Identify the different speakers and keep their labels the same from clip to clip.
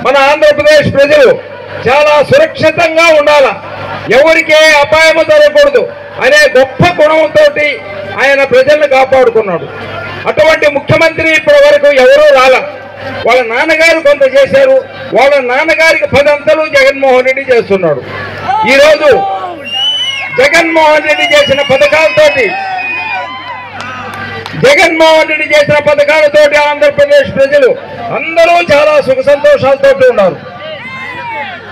Speaker 1: మన ఆంధ్రప్రదేశ్ ప్రజలు చాలా సురక్షితంగా ఉండాల, ఎవరికే అపాయము జరగకూడదు అనే గొప్ప గుణంతో ఆయన ప్రజలను కాపాడుకున్నాడు. అటువంటి ముఖ్యమంత్రి ఇప్పటి వరకు ఎవరూ రాల. వాళ్ళ నాన్నగారు కొంత చేశారు, వాళ్ళ నాన్నగారికి 10 అంతలు జగన్మోహన్ రెడ్డి చేస్తున్నాడు. ఈరోజు జగన్మోహన్ రెడ్డి చేసిన పథకాలతోటి ఆంధ్రప్రదేశ్ ప్రజలు అందరూ చాలా సుఖ సంతోషాలతో ఉన్నారు.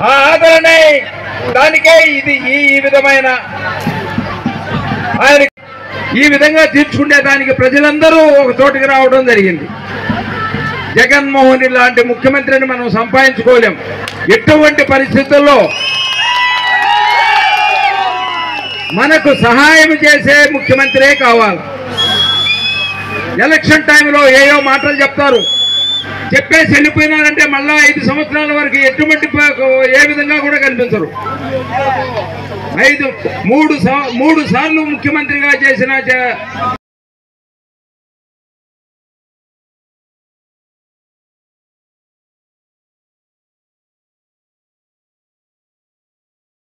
Speaker 1: ఆ ఆదరణే దానికే ఇది ఈ విధమైన ఆయన ఈ విధంగా తీర్చుకునే దానికి ప్రజలందరూ ఒక చోటికి రావడం జరిగింది. జగన్మోహన్ రెడ్డి లాంటి ముఖ్యమంత్రిని మనం సంపాదించుకోలేం. ఎటువంటి పరిస్థితుల్లో మనకు సహాయం చేసే ముఖ్యమంత్రే కావాలి. ఎలక్షన్ టైంలో ఏయో మాటలు చెప్తారు, చెప్పేసి వెళ్ళిపోయినారంటే మళ్ళా 5 సంవత్సరాల వరకు ఎటువంటి ఏ విధంగా కూడా కనిపించరు. 3 సార్లు ముఖ్యమంత్రిగా చేసిన